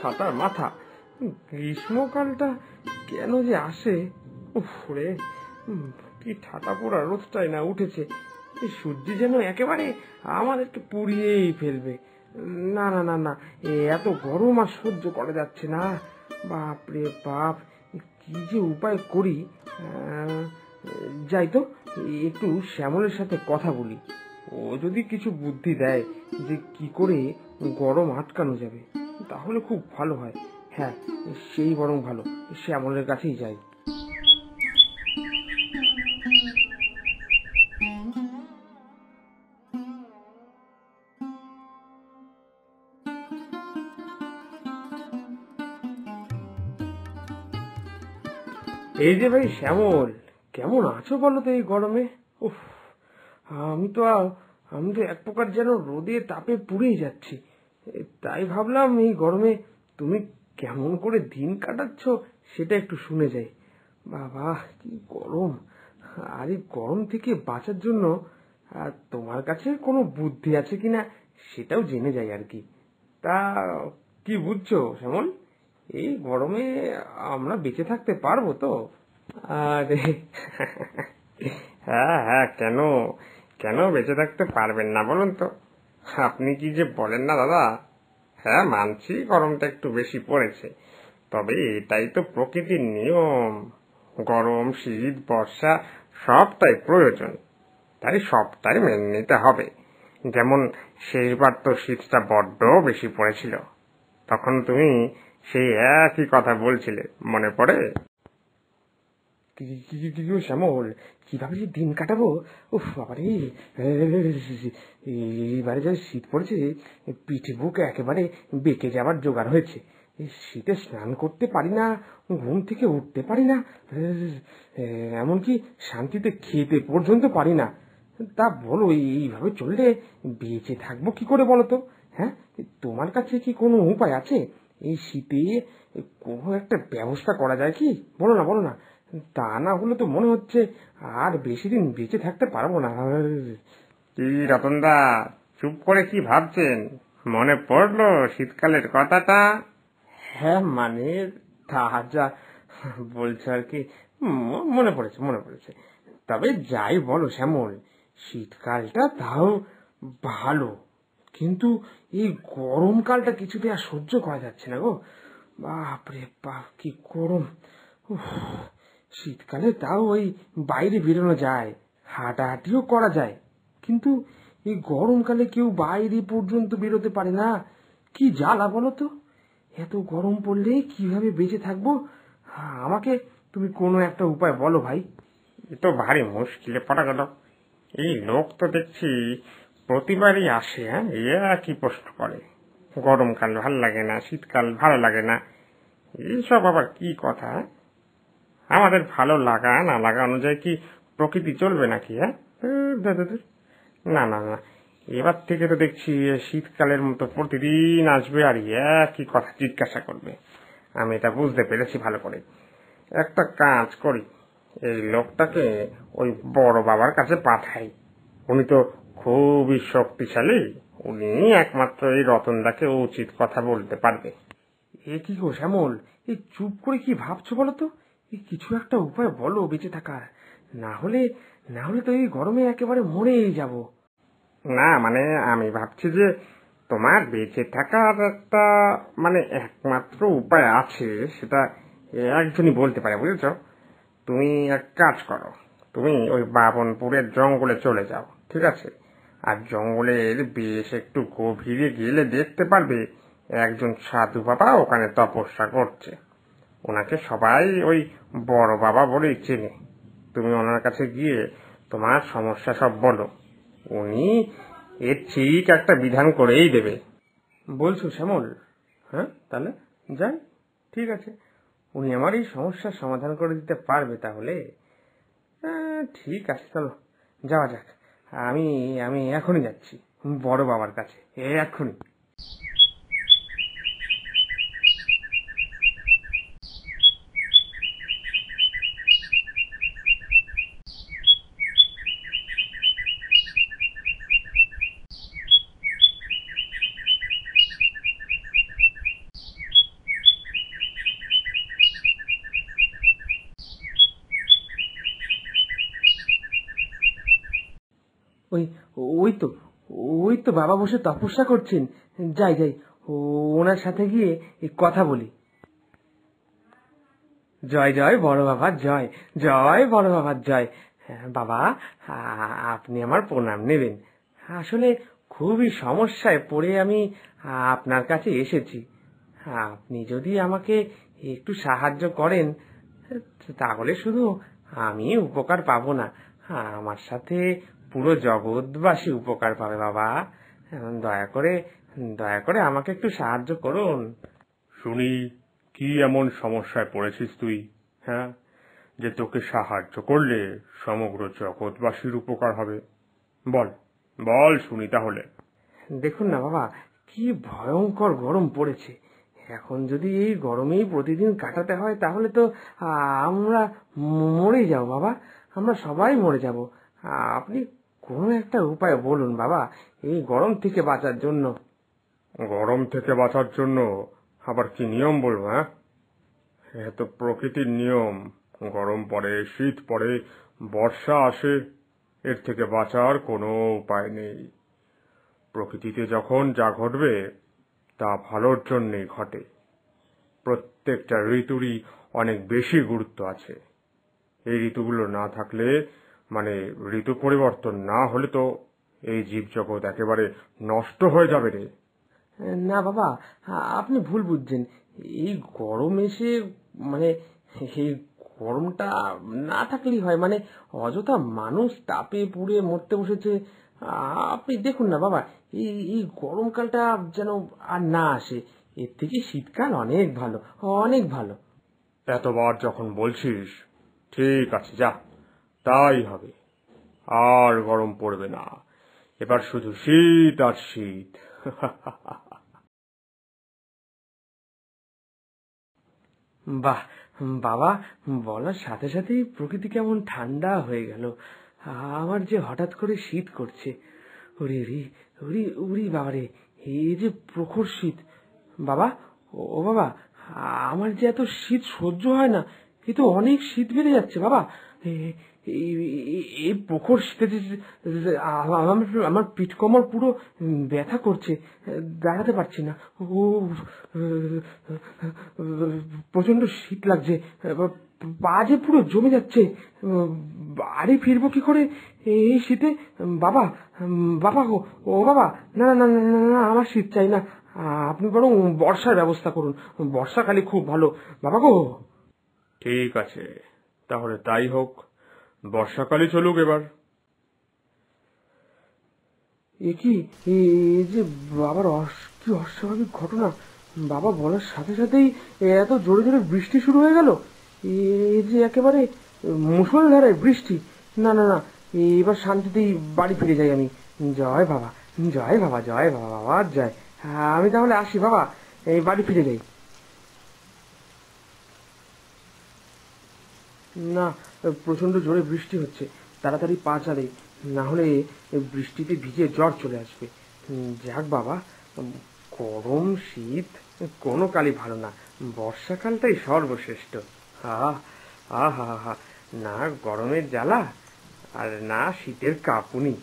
ফাটা মাথা। গ্রীষ্মকালটা কেন যে আসে! উফ রে, কি ঠাটা পোড়া রোদটাই না উঠেছে। এই সূর্য যেন একেবারে আমাদেরকে পুড়িয়েই ফেলবে। না না না না, এত গরম আর সহ্য করা যাচ্ছে না। বাপ রে বাপ, কি যে উপায় করি। যাই তো, একটু শ্যামলের সাথে কথা বলি। ও যদি কিছু বুদ্ধি দেয় যে কি করে গরম আটকানো যাবে, তাহলে খুব ভালো হয়। হ্যাঁ, সেই বরং ভালো, শ্যামলের কাছেই যাই। এই যে ভাই শ্যামল, কেমন আছো বলো তো এই গরমে? উফ, আমি তো আমি তো এক প্রকার যেন রোদে তাপে পুড়েই যাচ্ছি। তাই ভাবলাম এই গরমে তুমি কেমন করে দিন কাটাচ্ছ সেটা একটু শুনে যাই। বাবা, কি গরম! আর এই গরম থেকে বাঁচার জন্য তোমার কাছে কোনো বুদ্ধি আছে কিনা সেটাও জেনে যাই আর কি। তা কি বুঝছো শ্যামল, এই গরমে আমরা বেঁচে থাকতে পারবো তো? আরে হ্যাঁ হ্যাঁ, কেন কেন বেঁচে থাকতে পারবেন না বলুন তো? আপনি কি যে বলেন না দাদা! হ্যাঁ, মানছি গরমটা একটু বেশি পড়েছে, তবে এটাই তো প্রকৃতির নিয়ম। গরম, শীত, বর্ষা সবটাই প্রয়োজন, তাই সবটাই মেনে নিতে হবে। যেমন শেষবার তো শীতটা বড্ড বেশি পড়েছিল, তখন তুমি সেই একই কথা বলছিলে, মনে পড়ে? শ্যামল, কিভাবে যে দিন কাটাবো! উফ বাবারে, এইবারে যা শীত পড়েছে, পিঠে বুক একেবারে বেঁকে যাওয়ার জোগাড় হয়েছে। শীতে স্নান করতে পারি না, ঘুম থেকে উঠতে পারি না, এমনকি শান্তিতে খেতে পর্যন্ত পারি না। তা বলো, এইভাবে চললে বেঁচে থাকবো কি করে বলো তো? হ্যাঁ, তোমার কাছে কি কোনো উপায় আছে? এই শীতে কোনো একটা ব্যবস্থা করা যায় কি? বলো না, বলো না। তা না হলে তো মনে হচ্ছে আর বেশি দিন বেঁচে থাকতে পারবো না। কি রতনদা, চুপ করে কি ভাবছেন? মনে পড়লো শীতকালের কথাটা? হ্যাঁ মানে, তা যা বলছো আর কি, মনে পড়েছে, মনে পড়েছে। তবে যাই বলো শ্যামল, শীতকালটা তাও ভালো, কিন্তু এই গরমকালটা কিছুতে আর সহ্য করা যাচ্ছে না গো। বাপরে বাপ, কি গরম! উফ, শীতকালে তাও ওই বাইরে বেরোনো যায়, হাঁটাহাঁটিও করা যায়, কিন্তু এই গরমকালে কেউ বাইরে পর্যন্ত বেরোতে পারে না। কি জ্বালা বলো তো! এত গরম পড়লে কিভাবে বেঁচে থাকবো? আমাকে তুমি কোনো একটা উপায় বলো ভাই। এ তো ভারী মুশকিলে পড়া গেল। এই লোক তো দেখছি প্রতিবারই আসে, হ্যাঁ, একই প্রশ্ন করে, গরমকাল ভাল লাগে না, শীতকাল ভালো লাগে না। এইসব আবার কি কথা? আমাদের ভালো লাগা না লাগা অনুযায়ী কি প্রকৃতি চলবে নাকি? হ্যাঁ, না না না, এবার থেকে তো দেখছি শীতকালের মতো প্রতিদিন আসবে আর একই কথা জিজ্ঞাসা করবে। আমি এটা বুঝতে পেরেছি ভালো করে। একটা কাজ করি, এই লোকটাকে ওই বড় বাবার কাছে পাঠাই। উনি তো খুবই শক্তিশালী, উনি একমাত্র এই রতনদাকে উচিত কথা বলতে পারবে। এ কি গো শ্যামল, এই চুপ করে কি ভাবছো বলো তো? এই কিছু একটা উপায় বলো বেঁচে থাকার, না হলে না হলে তো এই গরমে একেবারে মরেই যাব। না মানে, আমি ভাবছি যে তোমার বেঁচে থাকার একটা মানে একমাত্র উপায় আছে, সেটা একজনই বলতে পারে, বুঝেছো? তুমি এক কাজ করো, তুমি ওই বাবনপুরের জঙ্গলে চলে যাও, ঠিক আছে? আর জঙ্গলের বেশ একটু গভীরে গেলে দেখতে পারবে একজন সাধু বাবা ওখানে তপস্যা করছে। ওনাকে সবাই ওই বড় বাবা বলেই চেনে। তুমি ওনার কাছে গিয়ে তোমার সমস্যা সব বলো, উনি এর ঠিক একটা বিধান করেই দেবে। বলছো শ্যামল? হ্যাঁ, তাহলে যাই, ঠিক আছে। উনি আমার এই সমস্যার সমাধান করে দিতে পারবে তাহলে? ঠিক আছে, চলো যাওয়া যাক। আমি আমি এখনই যাচ্ছি বড় বাবার কাছে, এক্ষুনি। তো ওই তো বাবা বসে তপস্যা করছেন। যাই যাই, ওনার সাথে গিয়ে কথা বলি। জয় জয় বড় বাবা জয়, জয় বড় বাবার জয়। বাবা, আপনি আমার প্রণাম নেবেন। আসলে খুবই সমস্যায় পড়ে আমি আপনার কাছে এসেছি। আপনি যদি আমাকে একটু সাহায্য করেন তাহলে শুধু আমি উপকার পাবো না, আমার সাথে পুরো জগৎবাসী উপকার পাবে। বাবা, দয়া করে আমাকে একটু সাহায্য করুন। শুনি, কি এমন সমস্যায় পড়েছিস তুই, হ্যাঁ, যে তোকে সাহায্য করলে সমগ্র জগৎবাসীর উপকার হবে? বল বল শুনি তাহলে। দেখুন না বাবা, কি ভয়ঙ্কর গরম পড়েছে। এখন যদি এই গরমেই প্রতিদিন কাটাতে হয় তাহলে তো আমরা মরে যাব বাবা, আমরা সবাই মরে যাব। আপনি কোনো একটা উপায় বলুন বাবা, এই গরম থেকে বাঁচার জন্য। গরম থেকে বাঁচার জন্য আবার কি নিয়ম বলবো? হ্যাঁ, এ তো প্রকৃতির নিয়ম। গরম পড়ে, শীত পড়ে, বর্ষা আসে, এর থেকে বাঁচার কোনো উপায় নেই। প্রকৃতিতে যখন যা ঘটবে তা ভালোর জন্যই ঘটে। প্রত্যেকটা ঋতুরই অনেক বেশি গুরুত্ব আছে। এই ঋতুগুলো না থাকলে, মানে ঋতু পরিবর্তন না হলে তো এই জীবজগৎ একেবারে নষ্ট হয়ে যাবে রে। না বাবা, আপনি ভুল বুঝছেন। এই গরম এসে মানে এই গরমটা না থাকলেই হয়, মানে অযথা মানুষ তাপে পুড়ে মরতে বসেছে। আপনি দেখুন না বাবা, এই গরমকালটা যেন আর না আসে। এর থেকে শীতকাল অনেক ভালো, অনেক ভালো। এতবার যখন বলছিস, ঠিক আছে, যা, তাই হবে। আর গরম পড়বে না, এবার শুধু শীত আর শীত। বাহ বাবা, বলার সাথে সাথেই প্রকৃতি কেমন ঠান্ডা হয়ে গেল। আমার যে হঠাৎ করে শীত করছে। ওরে রে, ওরে উরি বাবারে, এই যে প্রখর শীত। বাবা, ও বাবা, আমার যে এত শীত সহ্য হয় না, এ তো অনেক শীত বেড়ে যাচ্ছে বাবা। এই প্রখর শীতে আমার পিঠ কোমর পুরো ব্যথা করছে, দাঁড়াতে পারছি না। ও, প্রচন্ড শীত লাগছে, পা যে পুরো জমে যাচ্ছে। বাড়ি ফিরবো কি করে এই শীতে? বাবা, বাবা গো, ও বাবা, না না না না না, আমার শীত চাই না। আপনি বরং বর্ষার ব্যবস্থা করুন, বর্ষাকালে খুব ভালো বাবা গো। ঠিক আছে, তাহলে তাই হোক, বর্ষাকালই চলুক এবার। এ কি, এই যে বাবার কি অস্বাভাবিক ঘটনা! বাবা বলার সাথে সাথেই এত জোরে জোরে বৃষ্টি শুরু হয়ে গেল। এই যে একেবারে মুষলধারে বৃষ্টি। না না না, এবার শান্তিতেই বাড়ি ফিরে যাই আমি। জয় বাবা, জয় বাবা, জয় বাবা, বাবা জয়। আমি তাহলে আসি বাবা, এই বাড়ি ফিরে যাই। না, প্রচন্ড জোরে বৃষ্টি হচ্ছে, তাড়াতাড়ি পা চালাই, না হলে বৃষ্টিতে ভিজে জ্বর চলে আসবে। যাক বাবা, গরম শীত কোনো কালই ভালো না, বর্ষাকালটাই সর্বশ্রেষ্ঠ। হা হা হা, না গরমের জ্বালা আর না শীতের কাঁপুনি।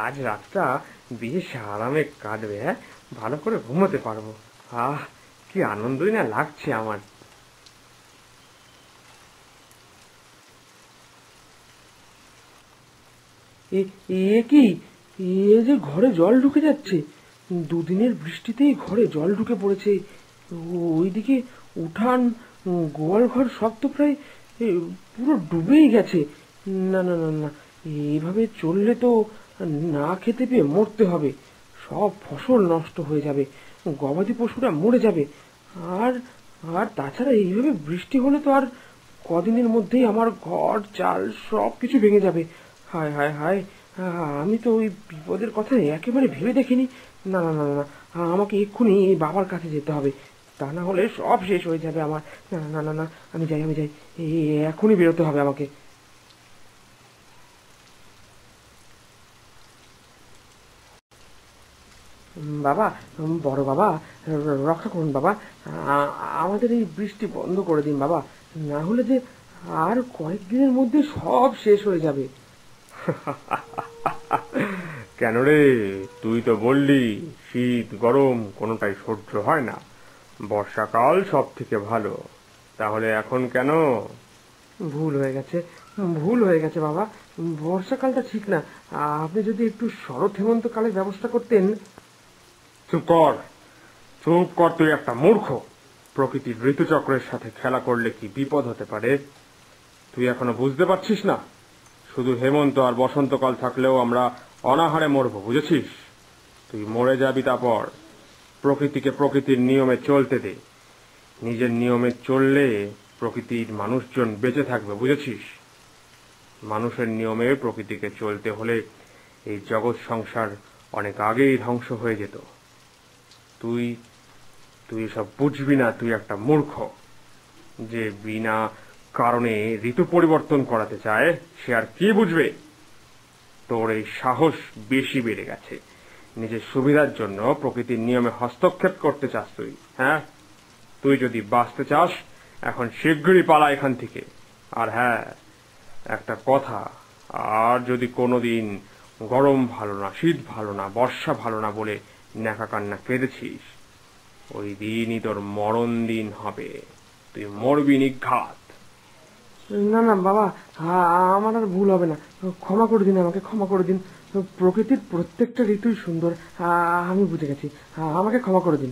আজ রাতটা বেশ আরামে কাটবে, হ্যাঁ, ভালো করে ঘুমোতে পারবো। কি আনন্দই না লাগছে আমার। এ কি, এ যে ঘরে জল ঢুকে যাচ্ছে! দুদিনের বৃষ্টিতেই ঘরে জল ঢুকে পড়েছে। ওইদিকে উঠান, গোয়াল ঘর সব তো প্রায় পুরো ডুবেই গেছে। না না না না, এইভাবে চললে তো না খেতে পেয়ে মরতে হবে। সব ফসল নষ্ট হয়ে যাবে, গবাদি পশুরা মরে যাবে। আর আর তাছাড়া এইভাবে বৃষ্টি হলে তো আর কদিনের মধ্যেই আমার ঘর চাল সব কিছু ভেঙে যাবে। হায় হায় হায়, আমি তো ওই বিপদের কথা একেবারে ভেবে দেখিনি। না না না না, আমাকে এক্ষুনি এই বাবার কাছে যেতে হবে, তা না হলে সব শেষ হয়ে যাবে আমার। না না না না, আমি যাই, আমি যাই, এখনই বেরোতে হবে আমাকে। বাবা, বড় বাবা, রক্ষা করুন বাবা, আমাদের এই বৃষ্টি বন্ধ করে দিন বাবা, না হলে যে আর কয়েকদিনের মধ্যে সব শেষ হয়ে যাবে। কেন রে, তুই তো বললি শীত গরম কোনোটাই সহ্য হয় না, বর্ষাকাল সব থেকে ভালো, তাহলে এখন কেন? ভুল হয়ে গেছে, ভুল হয়ে গেছে বাবা। বর্ষাকালটা ঠিক না। আপনি যদি একটু শরৎ হেমন্তকালের ব্যবস্থা করতেন। চুপ কর, চুপ কর, তুই একটা মূর্খ। প্রকৃতির ঋতুচক্রের সাথে খেলা করলে কি বিপদ হতে পারে তুই এখনো বুঝতে পারছিস না? শুধু হেমন্ত আর বসন্তকাল থাকলেও আমরা অনাহারে মরবো, বুঝেছিস? তুই মরে যাবি, তারপর প্রকৃতিকে প্রকৃতির নিয়মে চলতে দে। নিজের নিয়মে চললে প্রকৃতির মানুষজন বেঁচে থাকবে, বুঝেছিস? মানুষের নিয়মে প্রকৃতিকে চলতে হলে এই জগৎ সংসার অনেক আগেই ধ্বংস হয়ে যেত। তুই তুই সব বুঝবি না, তুই একটা মূর্খ। যে বিনা কারণে ঋতু পরিবর্তন করাতে চায় সে আর কি বুঝবে? তোর এই সাহস বেশি বেড়ে গেছে। নিজের সুবিধার জন্য প্রকৃতির নিয়মে হস্তক্ষেপ করতে চাস তুই, হ্যাঁ? তুই যদি বাঁচতে চাস এখন শীঘ্রই পালা এখান থেকে। আর হ্যাঁ, একটা কথা, আর যদি কোনোদিন গরম ভালো না, শীত ভালো না, বর্ষা ভালো না বলে ন্যাকা কান্না কেঁদেছিস, ওই দিনই তোর মরণ দিন হবে। তুই মরবি নিঘাত। না না বাবা, আমার আর ভুল হবে না। ক্ষমা করে দিন, আমাকে ক্ষমা করে দিন। প্রকৃতির প্রত্যেকটা ঋতুই সুন্দর, আমি বুঝে গেছি। আমাকে ক্ষমা করে দিন।